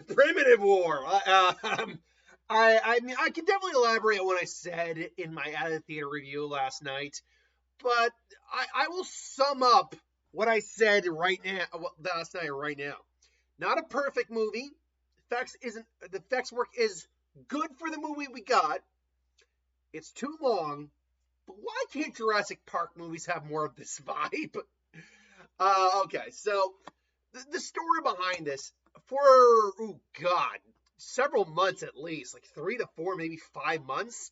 Primitive War. I mean, I can definitely elaborate on what I said in my out of theater review last night, but I will sum up what I said right now, last night, right now. Not a perfect movie. The effects work is good for the movie we got. It's too long, but why can't Jurassic Park movies have more of this vibe? Okay, so the story behind this for oh god, several months at least, like 3 to 4, maybe 5 months,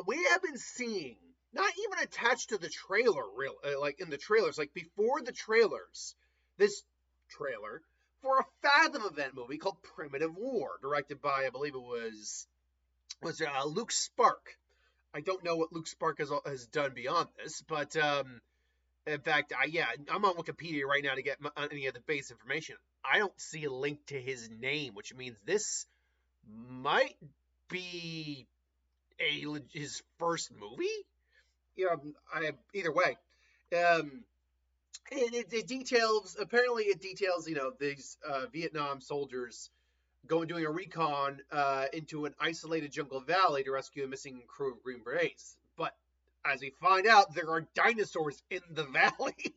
we have been seeing not even attached to the trailer, real like in the trailers, like before the trailers, this trailer for a Fathom event movie called Primitive War, directed by I believe it was Luke Spark. I don't know what Luke Spark has done beyond this, but in fact, I'm on Wikipedia right now to get any of the base information. I don't see a link to his name, which means this might be his first movie. Either way, um, it details. Apparently, it details these Vietnam soldiers doing a recon into an isolated jungle valley to rescue a missing crew of Green Berets. But as we find out, there are dinosaurs in the valley.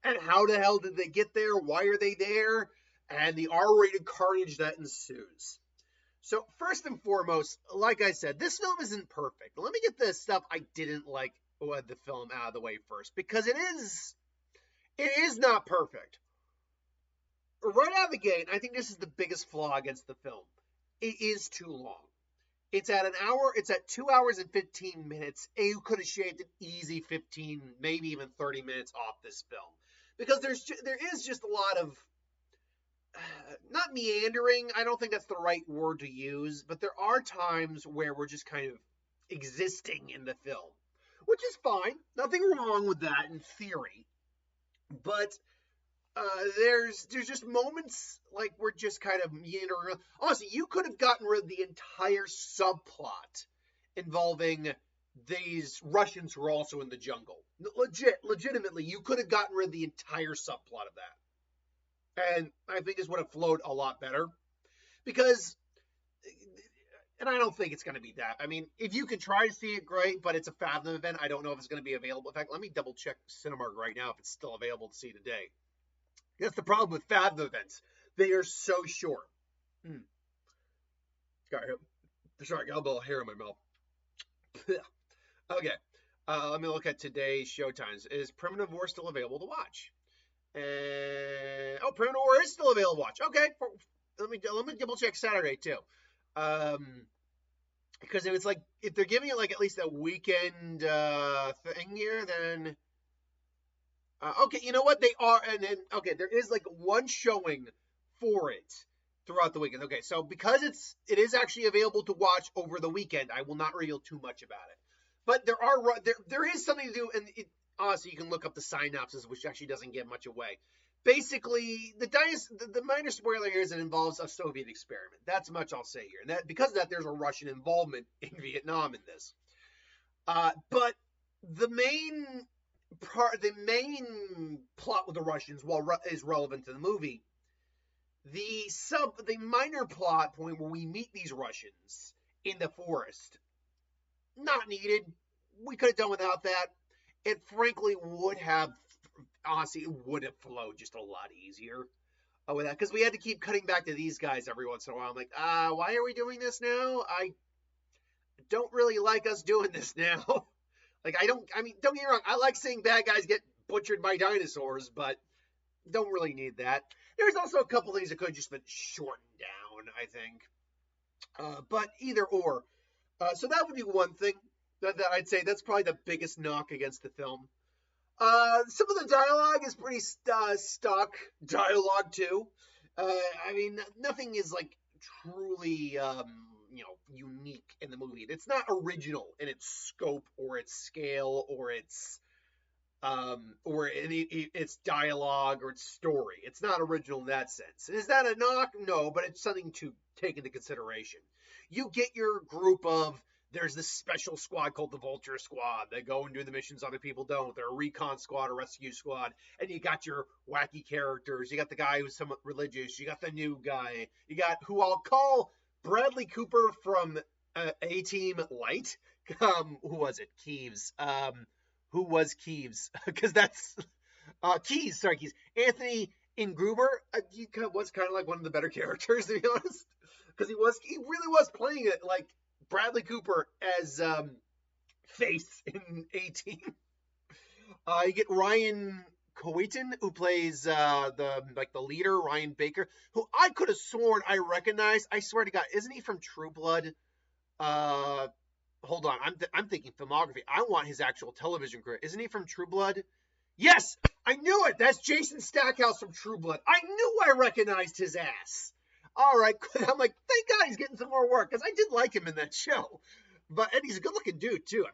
And how the hell did they get there? Why are they there? And the R-rated carnage that ensues. So first and foremost, like I said, this film isn't perfect. Let me get the stuff I didn't like with the film out of the way first, because it is not perfect. Right out of the gate, I think this is the biggest flaw against the film. It is too long. It's at 2 hours and 15 minutes. And you could have shaved an easy 15, maybe even 30 minutes off this film. Because there is just a lot of, not meandering, I don't think that's the right word to use, but there are times where we're just kind of existing in the film, which is fine. Nothing wrong with that in theory. But there's just moments like we're just kind of meandering. Honestly, you could have gotten rid of the entire subplot involving these Russians who are also in the jungle. Legitimately, you could have gotten rid of the entire subplot of that. And I think this would have flowed a lot better. Because, and I don't think it's going to be that. I mean, if you can try to see it, great, but it's a Fathom event. I don't know if it's going to be available. In fact, let me double check Cinemark right now if it's still available to see today. That's the problem with Fathom events. They are so short. Sorry, I got a little hair in my mouth. Okay. Let me look at today's showtimes. Is Primitive War still available to watch? Primitive War is still available to watch. Okay. Let me double check Saturday too. Because if they're giving it like at least a weekend thing here, then okay, you know what? They are, and then okay, there is like one showing for it throughout the weekend. Okay, so because it is actually available to watch over the weekend, I will not reveal too much about it. But there is something to do, and honestly, you can look up the synopsis, which actually doesn't give much away. Basically, the minor spoiler here is it involves a Soviet experiment. That's much I'll say here, and that because of that, there's a Russian involvement in Vietnam in this. But the main plot with the Russians, while is relevant to the movie, the minor plot point where we meet these Russians in the forest, not needed. We could have done without that. It frankly would have flowed just a lot easier with that, because we had to keep cutting back to these guys every once in a while. I'm like, why are we doing this now? I don't really like us doing this now. Don't get me wrong, I like seeing bad guys get butchered by dinosaurs, but don't really need that. There's also a couple things that could have just been shortened down, I think. But either or. So that would be one thing that I'd say that's probably the biggest knock against the film. Some of the dialogue is pretty stock dialogue too. Nothing is like truly unique in the movie. It's not original in its scope or its scale or its dialogue or its story. It's not original in that sense. Is that a knock? No, but it's something to take into consideration. You get your group of There's this special squad called the Vulture Squad. They go and do the missions other people don't. They're a recon squad, a rescue squad, and you got your wacky characters. You got the guy who's somewhat religious. You got the new guy. You got who I'll call Bradley Cooper from A Team Light. Who was it? Keeves. Who was Keeves? Because that's Keys. Sorry, Keys. Anthony Ingruber. He was kind of like one of the better characters, to be honest, because he really was playing it like Bradley Cooper as Face in 18. You get Ryan Coiton, who plays the leader, Ryan Baker, who I could have sworn I recognized. I swear to God, isn't he from True Blood? Uh, Hold on, I'm thinking filmography. I want his actual television career. Isn't he from True Blood? Yes, I knew it. That's Jason Stackhouse from True Blood. I knew I recognized his ass. All right, I'm like, thank God he's getting some more work because I did like him in that show. And he's a good-looking dude too. I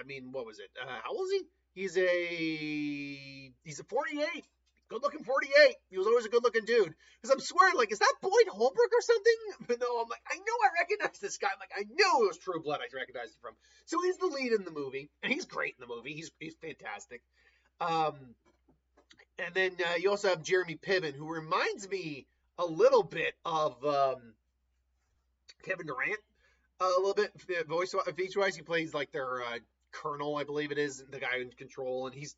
mean, what was it? How old is he? He's a 48. Good-looking 48. He was always a good-looking dude. Because I'm swearing, like, is that Boyd Holbrook or something? But no, I'm like, I know I recognize this guy. I'm like, I knew it was True Blood. I recognized him from. So he's the lead in the movie, and he's great in the movie. He's fantastic. And then you also have Jeremy Piven, who reminds me a little bit of Kevin Durant. A little bit feature-wise. He plays like their colonel, I believe it is, the guy in control, and he's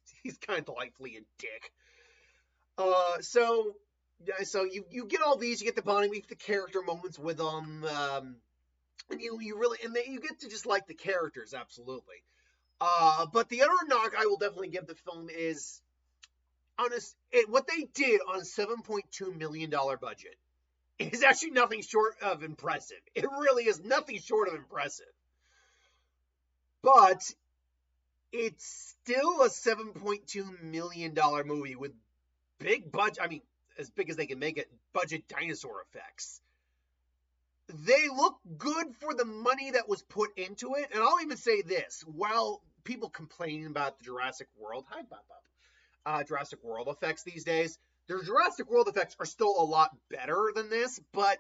kind of delightfully a dick. So you get all these, you get the bonding, you get the character moments with them, and you really, and then you get to just like the characters, absolutely. But the other knock I will definitely give the film is what they did on a $7.2 million budget is actually nothing short of impressive. It really is nothing short of impressive. But it's still a $7.2 million movie with big budget, I mean, as big as they can make it, budget dinosaur effects. They look good for the money that was put into it. And I'll even say this, while people complaining about the Jurassic World, Jurassic World effects these days, their Jurassic World effects are still a lot better than this, but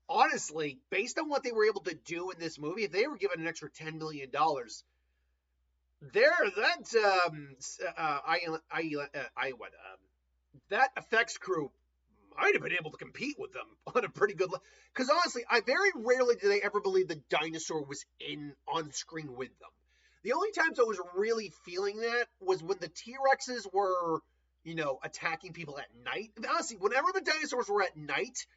honestly, based on what they were able to do in this movie, if they were given an extra $10 million, that effects crew might have been able to compete with them on a pretty good level. Because honestly, I very rarely did I ever believe the dinosaur was on screen with them. The only times I was really feeling that was when the T-Rexes were, attacking people at night. And honestly, whenever the dinosaurs were at night,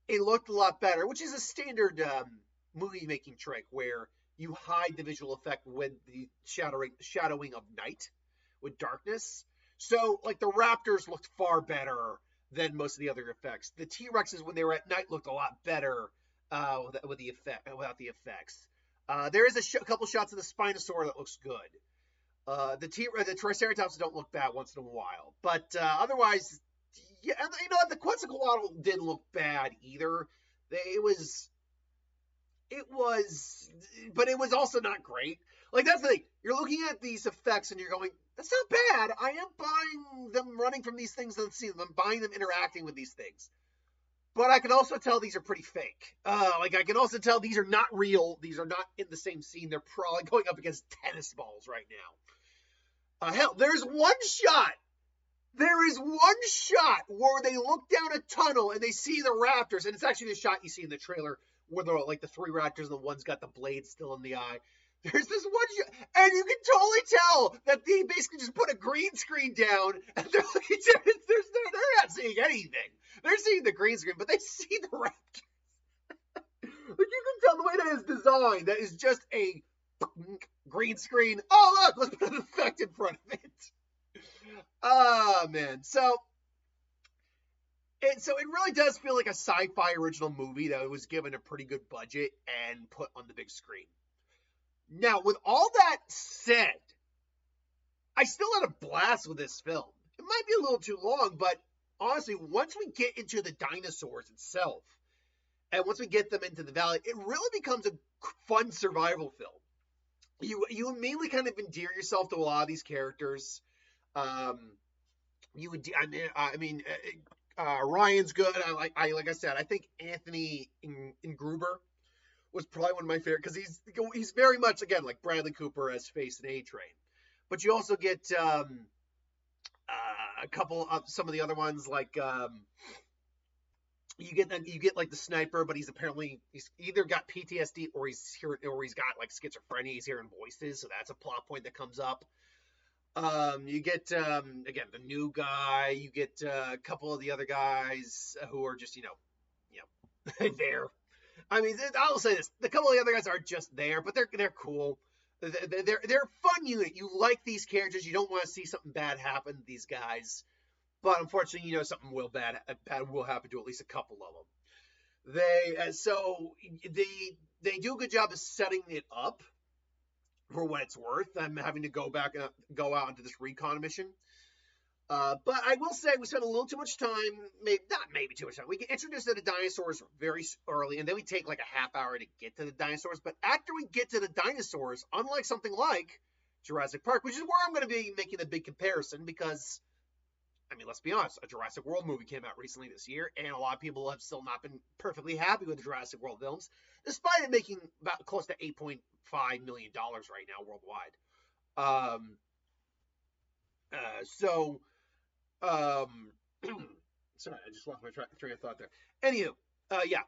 it looked a lot better, which is a standard movie-making trick where you hide the visual effect with the shadowing of night with darkness. So, like, the raptors looked far better than most of the other effects. The T-Rexes, when they were at night, looked a lot better without the effects. There is a couple shots of the Spinosaur that looks good. The Triceratops don't look bad once in a while. But otherwise, yeah, and the Quetzalcoatl didn't look bad either. But it was also not great. Like, that's the thing. You're looking at these effects and you're going, that's not bad. I am buying them running from these things and seeing them. I'm buying them interacting with these things. But I can also tell these are pretty fake. I can also tell these are not real. These are not in the same scene. They're probably going up against tennis balls right now. Hell, there's one shot. There is one shot where they look down a tunnel and they see the raptors. And it's actually the shot you see in the trailer where they're like the three raptors and the one's got the blade still in the eye. There's this one shot, and you can totally tell that they basically just put a green screen down and they're looking at it. They're not seeing anything. They're seeing the green screen, but they see the raptors. Like, you can tell the way that is designed. That is just a green screen. Oh, look, let's put an effect in front of it. Oh, man. So it really does feel like a sci-fi original movie that was given a pretty good budget and put on the big screen. Now, with all that said, I still had a blast with this film. It might be a little too long, but honestly, once we get into the dinosaurs itself, and once we get them into the valley, it really becomes a fun survival film. You immediately kind of endear yourself to a lot of these characters. Ryan's good. Like I said, I think Anthony Ingruber was probably one of my favorite because he's very much again like Bradley Cooper as Face in A Train, but you also get a couple of some of the other ones like you get like the sniper, but he's either got PTSD or he's got like schizophrenia. He's hearing voices, so that's a plot point that comes up. You get again the new guy. You get a couple of the other guys who are just there. I mean, I'll say this: the couple of the other guys aren't just there, but they're cool. They're a fun unit. You like these characters. You don't want to see something bad happen to these guys. But unfortunately, something bad will happen to at least a couple of them. They do a good job of setting it up for what it's worth. I'm having to go back and go out into this recon mission. But I will say we spent a little too much time, maybe too much time. We get introduced to the dinosaurs very early, and then we take like a half hour to get to the dinosaurs. But after we get to the dinosaurs, unlike something like Jurassic Park, which is where I'm going to be making the big comparison, because I mean, let's be honest, a Jurassic World movie came out recently this year, and a lot of people have still not been perfectly happy with the Jurassic World films, despite it making about close to $8.5 million right now worldwide. Sorry, I just lost my train of thought there. Anywho, yeah.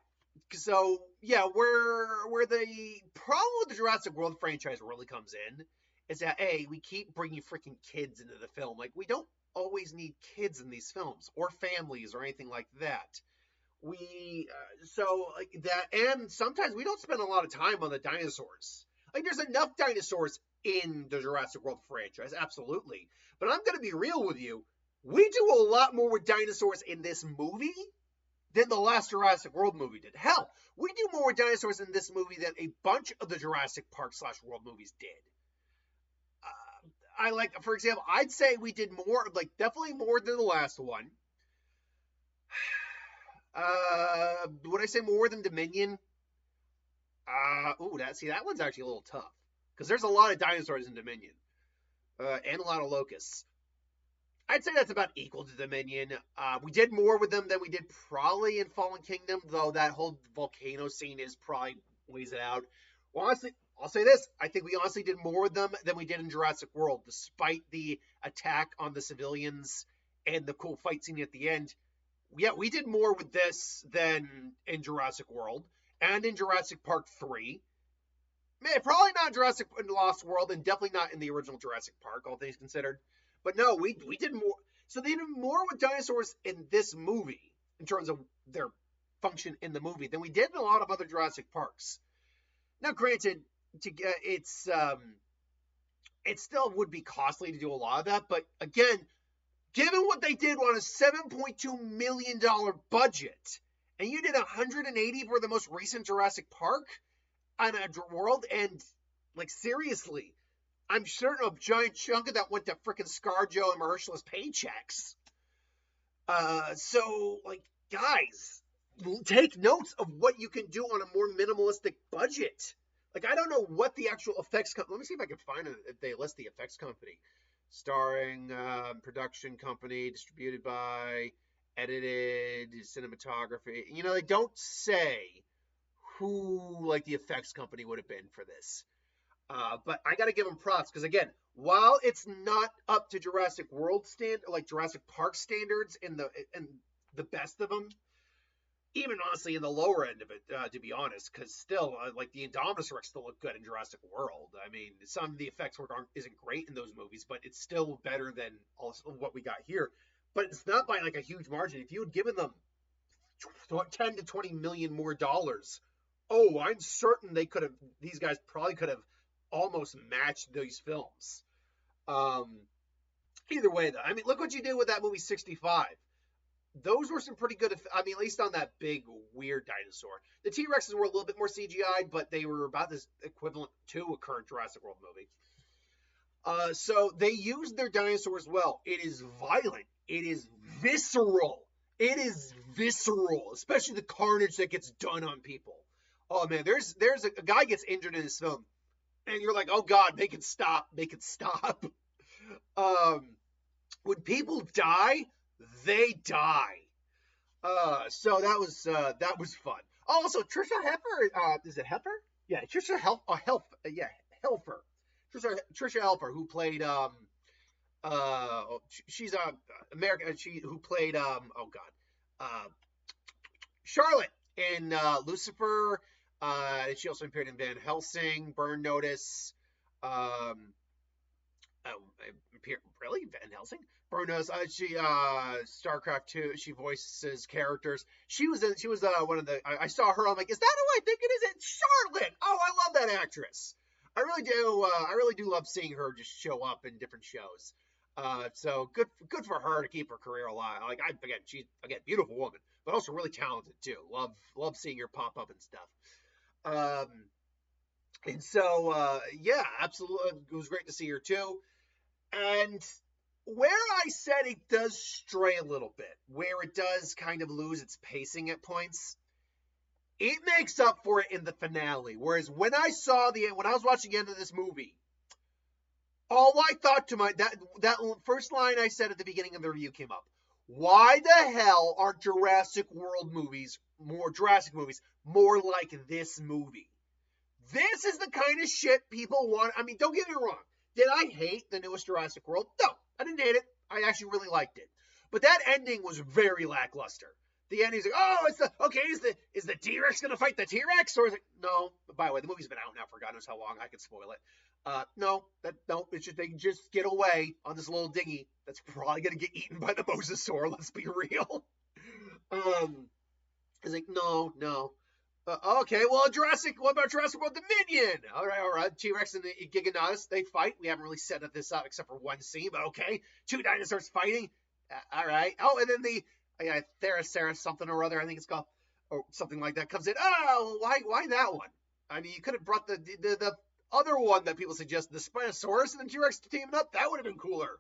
So, yeah, where the problem with the Jurassic World franchise really comes in is that, A, we keep bringing freaking kids into the film. Like, we don't always need kids in these films or families or anything like that. And sometimes we don't spend a lot of time on the dinosaurs. Like, there's enough dinosaurs in the Jurassic World franchise, absolutely. But I'm going to be real with you. We do a lot more with dinosaurs in this movie than the last Jurassic World movie did. Hell, we do more with dinosaurs in this movie than a bunch of the Jurassic Park / World movies did. For example, I'd say we did more, like definitely more than the last one. Would I say more than Dominion? That one's actually a little tough because there's a lot of dinosaurs in Dominion, and a lot of locusts. I'd say that's about equal to Dominion. We did more with them than we did probably in Fallen Kingdom, though that whole volcano scene is probably weighs it out. Well, honestly, I'll say this. I think we honestly did more with them than we did in Jurassic World, despite the attack on the civilians and the cool fight scene at the end. Yeah, we did more with this than in Jurassic World and in Jurassic Park 3. Man, probably not Jurassic Lost World and definitely not in the original Jurassic Park, all things considered. But no, we did more. So they did more with dinosaurs in this movie in terms of their function in the movie than we did in a lot of other Jurassic Parks. Now, granted, it still would be costly to do a lot of that, but again, given what they did on a $7.2 million budget, and you did 180 for the most recent Jurassic Park on a world, and like seriously, I'm certain a giant chunk of that went to frickin' ScarJo and Mahershala's paychecks. So like, guys, take notes of what you can do on a more minimalistic budget. Like, I don't know what the actual effects company. Let me see if I can find it. If they list the effects company. Starring, production company, distributed by, edited, cinematography. They don't say who, like, the effects company would have been for this. But I got to give them props because, again, while it's not up to Jurassic World Jurassic Park standards in the best of them, even honestly in the lower end of it, to be honest, because still, like the Indominus Rex still look good in Jurassic World. I mean, some of the effects work isn't great in those movies, but it's still better than also what we got here. But it's not by like a huge margin. If you had given them 10 to 20 million more dollars, I'm certain these guys probably could have almost matched these films. Either way, though, I mean, look what you did with that movie 65. Those were some pretty good, at least on that big, weird dinosaur. The T-Rexes were a little bit more CGI'd, but they were about as equivalent to a current Jurassic World movie. So they used their dinosaurs well. It is violent. It is visceral. Especially the carnage that gets done on people. Oh, man, there's a guy gets injured in this film, and you're like, oh, God, make it stop. When people die, they die. So that was fun. Also, Trisha Heffer, is it Heffer? Yeah, Helfer. Trisha Helfer, who played she's American. She who played oh god, Charlotte in Lucifer. She also appeared in Van Helsing, Burn Notice. Um, oh, really Van Helsing? Burn Notice. She StarCraft 2. She voices characters. She was one of the. I saw her. I'm like, is that who I think it is? It's Charlotte. Oh, I love that actress. I really do. I really do love seeing her just show up in different shows. So good for her to keep her career alive. Like she's beautiful woman, but also really talented too. Love seeing her pop up and stuff. Um, and so yeah, absolutely, it was great to see her too. And where I said it does stray a little bit, where it does kind of lose its pacing at points, it makes up for it in the finale. Whereas when I was watching the end of this movie, all I thought to that first line I said at the beginning of the review came up. Why the hell aren't Jurassic movies more like this movie? This is the kind of shit people want. I mean, don't get me wrong. Did I hate the newest Jurassic World? No, I didn't hate it. I actually really liked it. But that ending was very lackluster. The ending's like, oh, is the T-Rex gonna fight the T-Rex, or is it? No. By the way, the movie's been out now for God knows how long. I could spoil it. No, they can just get away on this little dinghy that's probably gonna get eaten by the mosasaur. Let's be real. It's like no. Okay, well, what about Jurassic World Dominion? All right. T-Rex and the Giganotus, they fight. We haven't really set this up except for one scene, but okay. Two dinosaurs fighting. All right. Oh, and then the Theraceras something or other, I think it's called, or something like that, comes in. Oh, why that one? I mean, you could have brought the other one that people suggested, the Spinosaurus and the T-Rex teaming up. That would have been cooler.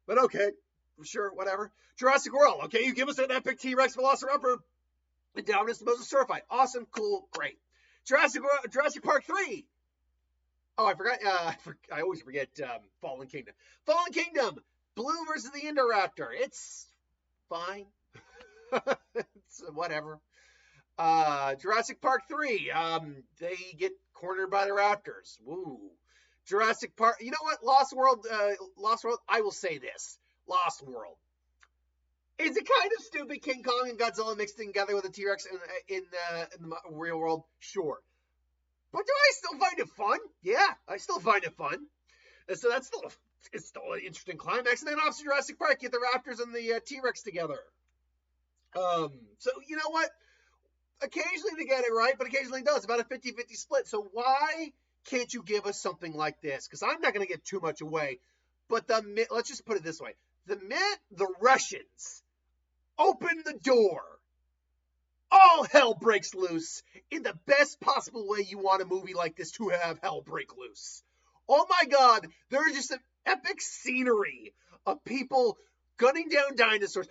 But okay, sure, whatever. Jurassic World. Okay, you give us an epic T-Rex Velociraptor. And down is the Mosasaur fight. Awesome, cool, great. Jurassic Park 3. Oh, I forgot. I always forget Fallen Kingdom. Fallen Kingdom. Blue versus the Indoraptor. It's fine. It's whatever. Jurassic Park 3. They get cornered by the Raptors. Woo. Jurassic Park. You know what? Lost World. I will say this. Lost World. Is it kind of stupid King Kong and Godzilla mixed together with a T-Rex in the real world? Sure. But do I still find it fun? Yeah, I still find it fun. And so it's still an interesting climax. And then off to Jurassic Park, get the Raptors and the T-Rex together. So you know what? Occasionally they get it right, but occasionally it does. About a 50-50 split. So why can't you give us something like this? Because I'm not going to give too much away. But let's just put it this way. The minute the Russians open the door, all hell breaks loose in the best possible way you want a movie like this to have hell break loose. Oh my God, there's just an epic scenery of people gunning down dinosaurs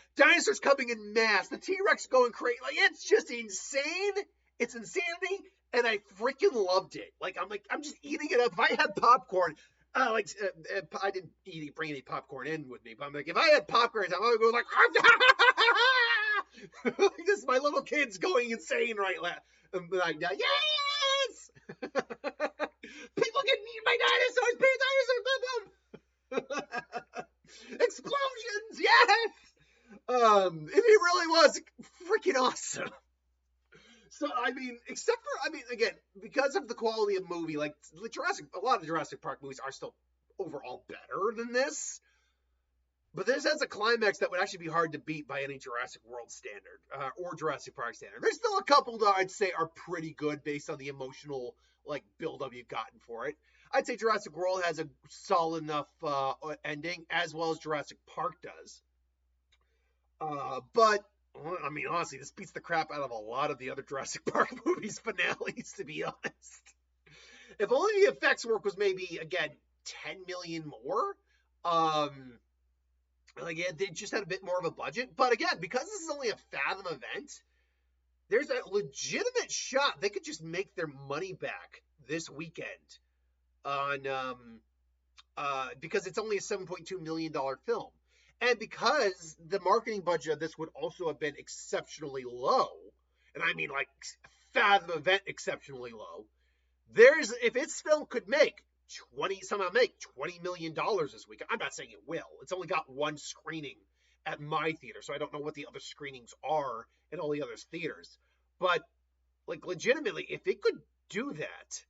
coming in mass, the T-Rex going crazy. Like, it's just insane. It's insanity, and I freaking loved it. I'm just eating it up. If I had popcorn, I didn't bring any popcorn in with me, but I'm like, if I had popcorn, I would go like, this is my little kids going insane right now. Like, yes! People getting eaten by dinosaurs! Explosions! Yes! It really was freaking awesome. So, again, because of the quality of movie, a lot of Jurassic Park movies are still overall better than this. But this has a climax that would actually be hard to beat by any Jurassic World standard, or Jurassic Park standard. There's still a couple that I'd say are pretty good based on the emotional, build-up you've gotten for it. I'd say Jurassic World has a solid enough ending, as well as Jurassic Park does. But honestly, this beats the crap out of a lot of the other Jurassic Park movies' finales, to be honest. If only the effects work was maybe, again, 10 million more, they just had a bit more of a budget. But again, because this is only a Fathom event, there's a legitimate shot they could just make their money back this weekend on because it's only a $7.2 million film. And because the marketing budget of this would also have been exceptionally low, and I mean like Fathom Event exceptionally low. If its film could make $20 million this week, I'm not saying it will. It's only got one screening at my theater, so I don't know what the other screenings are in all the other theaters. But like legitimately, if it could do that,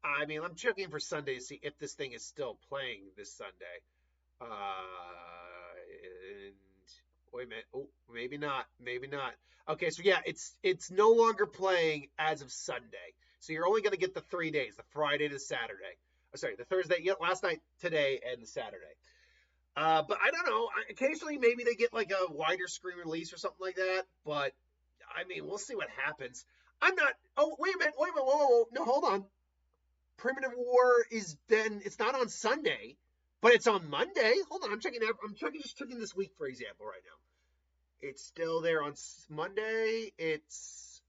I mean, I'm checking for Sunday to see if this thing is still playing this Sunday. And wait a minute. Oh, maybe not. Maybe not. Okay, so yeah, it's no longer playing as of Sunday. So you're only going to get the 3 days, the Friday to Saturday. Oh, sorry, the Thursday, yeah, last night, today, and the Saturday. But I don't know. Occasionally, maybe they get like a wider screen release or something like that. But I mean, we'll see what happens. I'm not. Oh, wait a minute. Wait a minute. Whoa, whoa, whoa. No, hold on. Primitive War is then. It's not on Sunday, but it's on Monday. Hold on. I'm checking. Just checking this week, for example, right now. It's still there on Monday. It's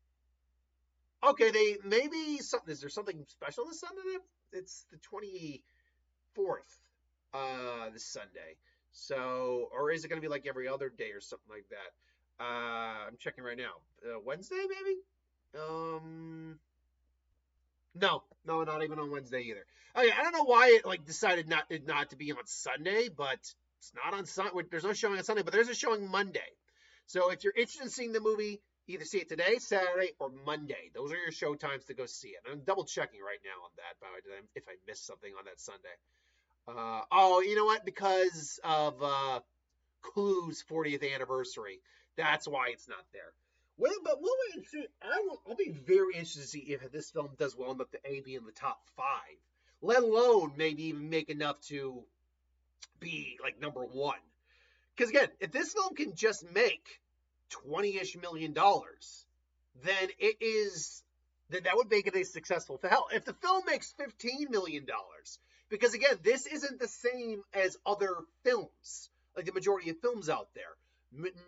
okay. They maybe something. Is there something special this Sunday? It's the 24th. This Sunday. So, or is it going to be like every other day or something like that? I'm checking right now. Wednesday, maybe? No, not even on Wednesday either. Okay, I don't know why it like decided not to be on Sunday, but it's not on Sunday. There's no showing on Sunday, but there's a showing Monday. So if you're interested in seeing the movie, either see it today, Saturday, or Monday. Those are your show times to go see it. I'm double checking right now on that, by the way, if I missed something on that Sunday. Oh, you know what? Because of Clue's 40th anniversary, that's why it's not there. Well, but we'll wait and see. I'll be very interested to see if this film does well enough to be in the top 5, let alone maybe even make enough to be like number 1. Because again, if this film can just make $20-ish million, then that would make it a successful film. Hell, if the film makes $15 million, because again, this isn't the same as other films, like the majority of films out there.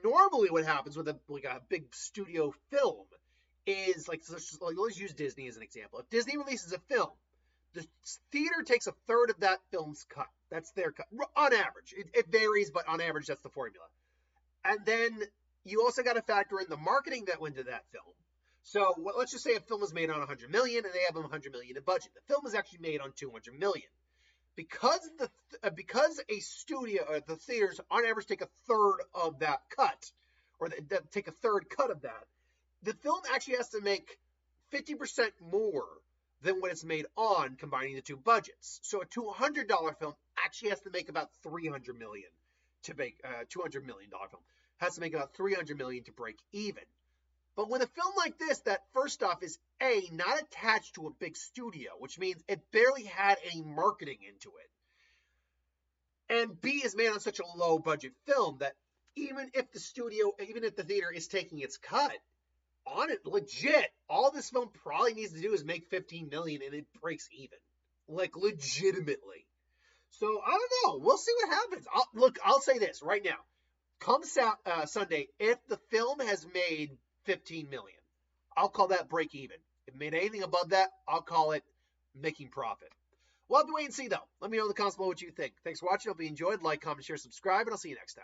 Normally what happens with a big studio film is let's use Disney as an example. If Disney releases a film, the theater takes a third of that film's cut. That's their cut on average. It varies, but on average that's the formula. And then you also got to factor in the marketing that went into that film. So let's just say a film was made on $100 million and they have $100 million in budget. The film is actually made on $200 million. Because a studio or the theaters on average take a third of that cut, or take a third cut of that, the film actually has to make 50% more than what it's made on, combining the two budgets. So a $200 film actually has to make about $300 million to make a $200 million film has to make about $300 million to break even. But with a film like this, that first off is A, not attached to a big studio, which means it barely had any marketing into it. And B, is made on such a low budget film that even if the theater is taking its cut, on it, legit, all this film probably needs to do is make $15 million and it breaks even. Like, legitimately. So, I don't know. We'll see what happens. I'll say this right now. Come Sunday, if the film has made $15 million, I'll call that break even. If it made anything above that, I'll call it making profit. We'll have to wait and see, though. Let me know in the comments below what you think. Thanks for watching. Hope you enjoyed. Like, comment, share, subscribe, and I'll see you next time.